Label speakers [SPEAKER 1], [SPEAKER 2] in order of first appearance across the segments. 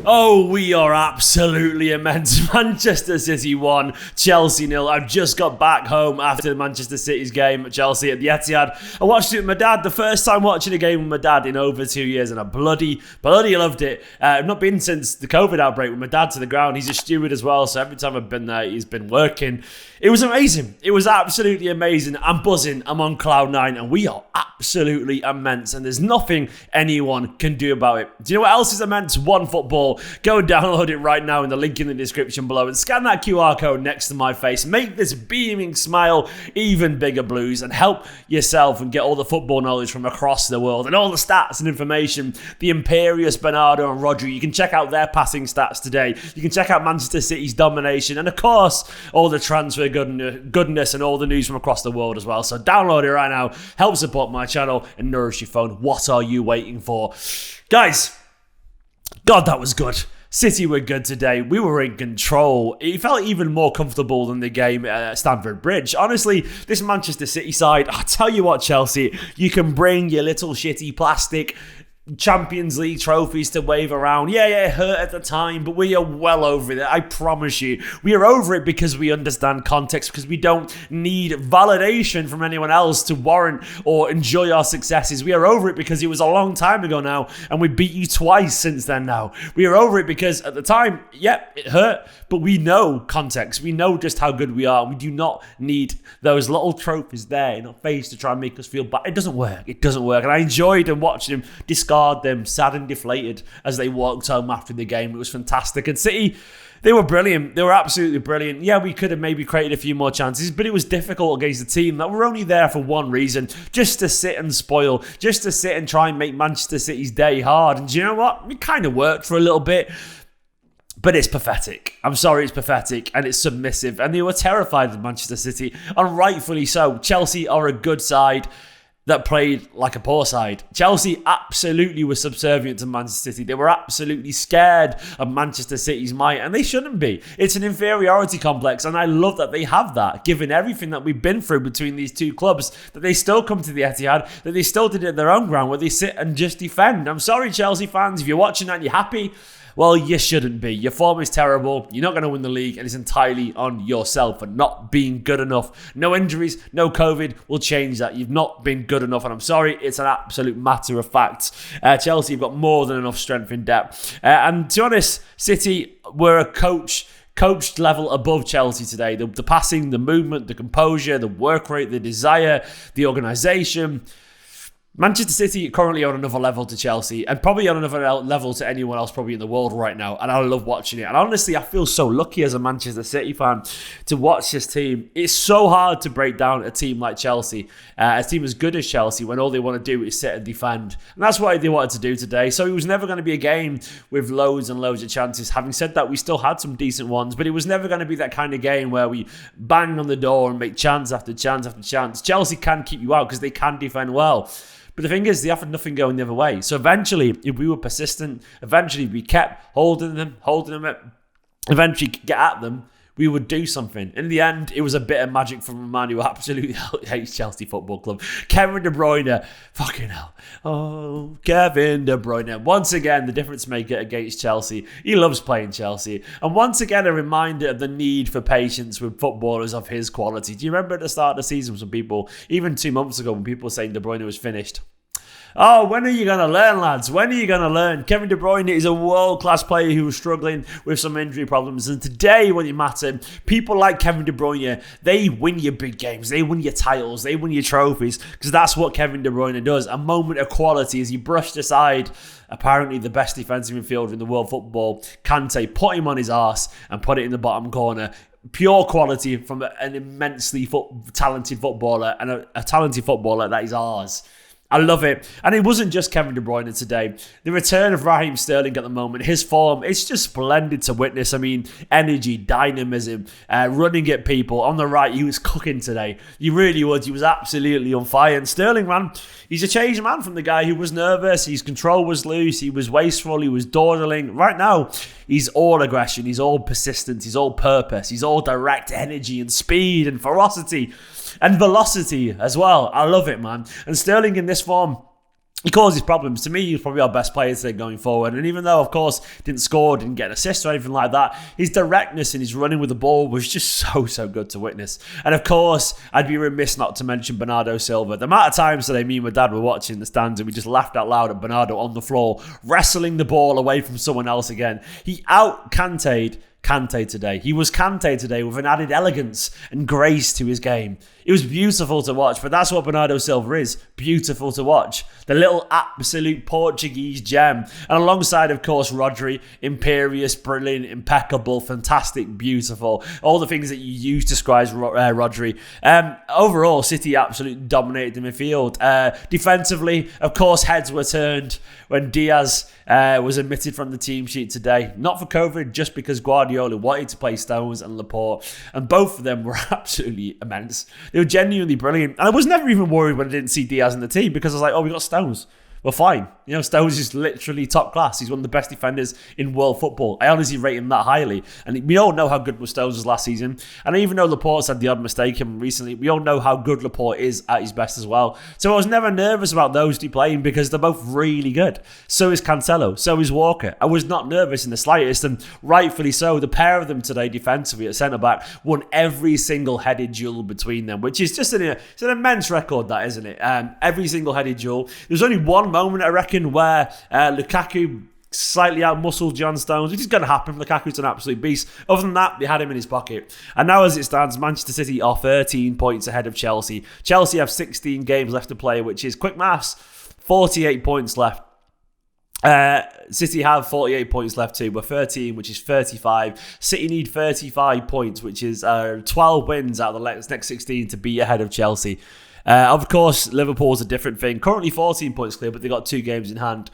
[SPEAKER 1] Oh, we are absolutely immense. Manchester City 1, Chelsea 0. I've just got back home after Manchester City's game at Chelsea at the Etihad. I watched it with my dad, the first time watching a game with my dad in over 2 years, and I bloody loved it. I've not been since the COVID outbreak with my dad to the ground. He's a steward as well, so every time I've been there, he's been working. It was amazing. It was absolutely amazing. I'm buzzing. I'm on cloud nine, and we are absolutely immense, and there's nothing anyone can do about it. Do you know what else is immense? One Football. Go and download it right now in the link in the description below and scan that QR code next to my face. Make this beaming smile even bigger, Blues, and help yourself and get all the football knowledge from across the world and all the stats and information. The Imperious, Bernardo and Rodri. You can check out their passing stats today. You can check out Manchester City's domination and, of course, all the transfer goodness and all the news from across the world as well. So download it right now. Help support my channel and nourish your phone. What are you waiting for? Guys, God, that was good. City were good today. We were in control. It felt even more comfortable than the game at Stamford Bridge. Honestly, this Manchester City side, I'll tell you what, Chelsea, you can bring your little shitty plastic Champions League trophies to wave around. Yeah, it hurt at the time, but we are well over it. I promise you. We are over it because we understand context, because we don't need validation from anyone else to warrant or enjoy our successes. We are over it because it was a long time ago now, and we beat you twice since then now. We are over it because at the time, it hurt, but we know context. We know just how good we are. We do not need those little trophies there in our face to try and make us feel bad. It doesn't work. It doesn't work. And I enjoyed watching him discard them, sad and deflated, as they walked home after the game. It was fantastic. And City, they were brilliant. They were absolutely brilliant. Yeah, we could have maybe created a few more chances, but it was difficult against a team that were only there for one reason, just to sit and spoil, just to sit and try and make Manchester City's day hard. And do you know what? It kind of worked for a little bit. But it's pathetic. I'm sorry, it's pathetic, and it's submissive. And they were terrified of Manchester City, and rightfully so. Chelsea are a good side that played like a poor side. Chelsea absolutely was subservient to Manchester City. They were absolutely scared of Manchester City's might, and they shouldn't be. It's an inferiority complex, and I love that they have that, given everything that we've been through between these two clubs, that they still come to the Etihad, that they still did it at their own ground, where they sit and just defend. I'm sorry, Chelsea fans, if you're watching that and you're happy, well, you shouldn't be. Your form is terrible. You're not going to win the league, and it's entirely on yourself for not being good enough. No injuries, no COVID will change that. You've not been good enough, and I'm sorry, it's an absolute matter of fact. Chelsea have got more than enough strength in depth. And to be honest, City were a coached level above Chelsea today. The passing, the movement, the composure, the work rate, the desire, the organisation. Manchester City currently on another level to Chelsea, and probably on another level to anyone else probably in the world right now, and I love watching it. And honestly, I feel so lucky as a Manchester City fan to watch this team. It's so hard to break down a team like Chelsea, a team as good as Chelsea, when all they want to do is sit and defend. And that's what they wanted to do today. So it was never going to be a game with loads and loads of chances. Having said that, we still had some decent ones, but it was never going to be that kind of game where we bang on the door and make chance after chance after chance. Chelsea can keep you out because they can defend well. But the thing is, they offered nothing going the other way. So eventually, if we were persistent, eventually we kept holding them, eventually get at them, we would do something. In the end, it was a bit of magic from a man who absolutely hates Chelsea Football Club. Kevin De Bruyne, fucking hell. Oh, Kevin De Bruyne. Once again, the difference maker against Chelsea. He loves playing Chelsea. And once again, a reminder of the need for patience with footballers of his quality. Do you remember at the start of the season, some people, even 2 months ago, when people were saying De Bruyne was finished? Oh, when are you going to learn, lads? When are you going to learn? Kevin De Bruyne is a world-class player who was struggling with some injury problems. And today, when it mattered, people like Kevin De Bruyne, they win your big games. They win your titles. They win your trophies. Because that's what Kevin De Bruyne does. A moment of quality as he brushed aside apparently the best defensive midfielder in the world football. Kante put him on his arse and put it in the bottom corner. Pure quality from an immensely talented footballer, and a talented footballer that is ours. I love it. And it wasn't just Kevin De Bruyne today. The return of Raheem Sterling at the moment, his form, it's just splendid to witness. I mean, energy, dynamism, running at people. On the right, he was cooking today. He really was. He was absolutely on fire. And Sterling, man, he's a changed man from the guy who was nervous. His control was loose. He was wasteful. He was dawdling. Right now, he's all aggression. He's all persistence. He's all purpose. He's all direct energy and speed and ferocity. And velocity as well. I love it, man. And Sterling in this form, he causes problems. To me, he's probably our best player today going forward. And even though, of course, didn't score, didn't get an assist or anything like that, his directness and his running with the ball was just so good to witness. And of course, I'd be remiss not to mention Bernardo Silva. The amount of times today me and my dad were watching the stands and we just laughed out loud at Bernardo on the floor, wrestling the ball away from someone else again. He out-Kante'd Kante today. He was Kante today with an added elegance and grace to his game. It was beautiful to watch, but that's what Bernardo Silva is. Beautiful to watch. The little absolute Portuguese gem. And alongside, of course, Rodri, imperious, brilliant, impeccable, fantastic, beautiful. All the things that you use to describe Rodri. Overall, City absolutely dominated the midfield. Defensively, of course, heads were turned when Diaz was omitted from the team sheet today. Not for COVID, just because Guardiola wanted to play Stones and Laporte. And both of them were absolutely immense. They were genuinely brilliant. And I was never even worried when I didn't see Diaz in the team because I was like, oh, we got Stones. Well, fine. You know, Stones is literally top class. He's one of the best defenders in world football. I honestly rate him that highly. And we all know how good Stones was last season. And even though Laporte's had the odd mistake recently, we all know how good Laporte is at his best as well. So I was never nervous about those two playing because they're both really good. So is Cancelo. So is Walker. I was not nervous in the slightest. And rightfully so. The pair of them today defensively at centre-back won every single headed duel between them, which is just it's an immense record, that, isn't it? Every single headed duel. There's only one moment, I reckon, where Lukaku slightly outmuscled John Stones, which is going to happen. Lukaku's an absolute beast. Other than that, they had him in his pocket. And now, as it stands, Manchester City are 13 points ahead of Chelsea. Chelsea have 16 games left to play, which is, quick maths, 48 points left. City have 48 points left too. We're 13, which is 35. City need 35 points, which is 12 wins out of the next 16 to be ahead of Chelsea. Of course, Liverpool's a different thing. Currently 14 points clear, but they've got 2 games in hand.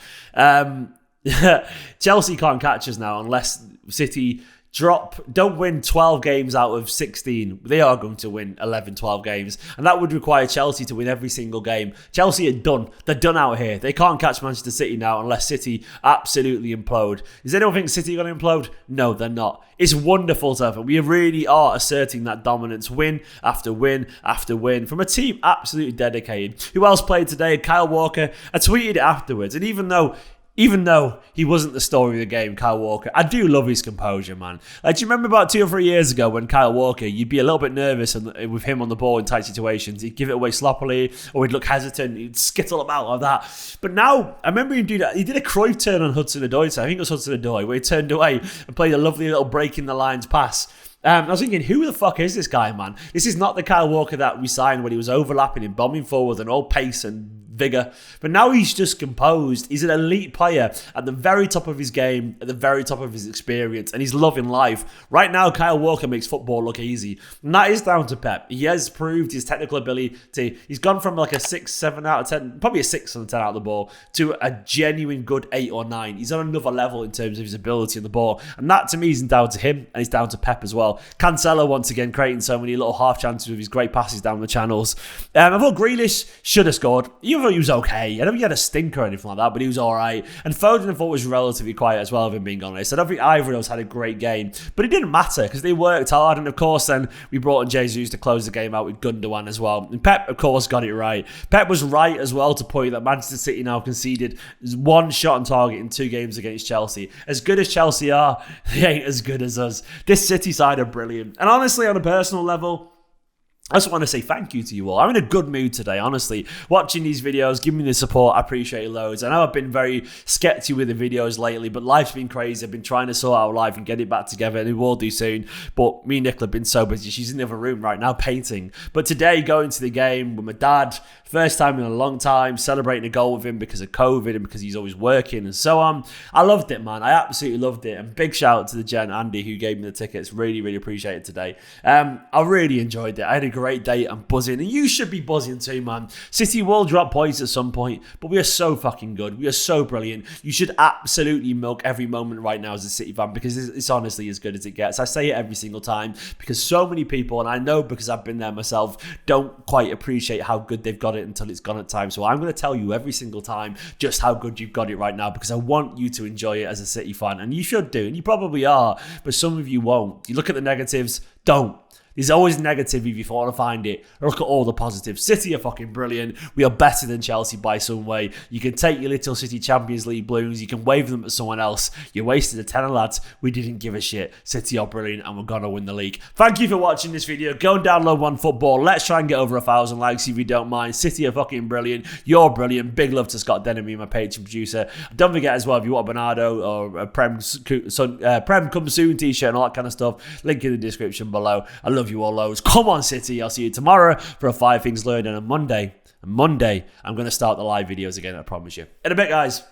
[SPEAKER 1] Chelsea can't catch us now unless City don't win 12 games out of 16. They are going to win 11, 12 games. And that would require Chelsea to win every single game. Chelsea are done. They're done out here. They can't catch Manchester City now unless City absolutely implode. Does anyone think City are going to implode? No, they're not. It's wonderful to have it. We really are asserting that dominance win after win after win from a team absolutely dedicated. Who else played today? Kyle Walker. I tweeted it afterwards. And even though he wasn't the story of the game, Kyle Walker, I do love his composure, man. Like, do you remember about 2 or 3 years ago when Kyle Walker, you'd be a little bit nervous with him on the ball in tight situations. He'd give it away sloppily, or he'd look hesitant. He'd skittle about like that. But now, I remember him do that. He did a Cruyff turn on Hudson-Odoi. I think it was Hudson-Odoi, where he turned away and played a lovely little break in the lines pass. I was thinking, who the fuck is this guy, man? This is not the Kyle Walker that we signed when he was overlapping and bombing forward and all pace and vigor. But now he's just composed. He's an elite player at the very top of his game, at the very top of his experience, and he's loving life. Right now, Kyle Walker makes football look easy. And that is down to Pep. He has proved his technical ability. He's gone from like a 6, 7 out of 10, probably a 6 on 10 out of the ball, to a genuine good 8 or 9. He's on another level in terms of his ability on the ball. And that, to me, isn't down to him, and it's down to Pep as well. Cancelo, once again, creating so many little half chances with his great passes down the channels. I thought Grealish should have scored. Even though he was okay. I don't think he had a stinker or anything like that, but he was all right. And Foden, I thought, was relatively quiet as well, if I'm being honest. I don't think either of those had a great game, but it didn't matter because they worked hard. And of course, then we brought in Jesus to close the game out with Gundogan as well. And Pep, of course, got it right. Pep was right as well to point that Manchester City now conceded 1 shot on target in 2 games against Chelsea. As good as Chelsea are, they ain't as good as us. This City side are brilliant. And honestly, on a personal level, I just want to say thank you to you all. I'm in a good mood today, honestly. Watching these videos, giving me the support, I appreciate it loads. I know I've been very sketchy with the videos lately, but life's been crazy. I've been trying to sort out life and get it back together, and we will do soon. But me and Nicola have been so busy. She's in the other room right now painting. But today, going to the game with my dad, first time in a long time, celebrating a goal with him because of COVID and because he's always working and so on. I loved it, man. I absolutely loved it. And big shout out to the gent, Andy, who gave me the tickets. Really, really appreciate it today. I really enjoyed it. I had a great day. I'm buzzing, and you should be buzzing too, man. City will drop points at some point, but we are so fucking good. We are so brilliant. You should absolutely milk every moment right now as a City fan because it's honestly as good as it gets. I say it every single time because so many people, and I know because I've been there myself, don't quite appreciate how good they've got it until it's gone at times. So I'm going to tell you every single time just how good you've got it right now because I want you to enjoy it as a City fan, and you should do, and you probably are, but some of you won't. You look at the negatives, don't. There's always negative if you want to find it. Look at all the positives. City are fucking brilliant. We are better than Chelsea by some way. You can take your little City Champions League balloons. You can wave them at someone else. You wasted a tenner, lads. We didn't give a shit. City are brilliant and we're going to win the league. Thank you for watching this video. Go and download OneFootball. Let's try and get over 1,000 likes if you don't mind. City are fucking brilliant. You're brilliant. Big love to Scott Denemy, my Patreon producer. Don't forget as well, if you want a Bernardo or a Prem Come Soon t-shirt and all that kind of stuff, link in the description below. I love you all loads. Come on, City. I'll see you tomorrow for a 5 Things Learned, and on Monday, I'm going to start the live videos again, I promise you. In a bit, guys.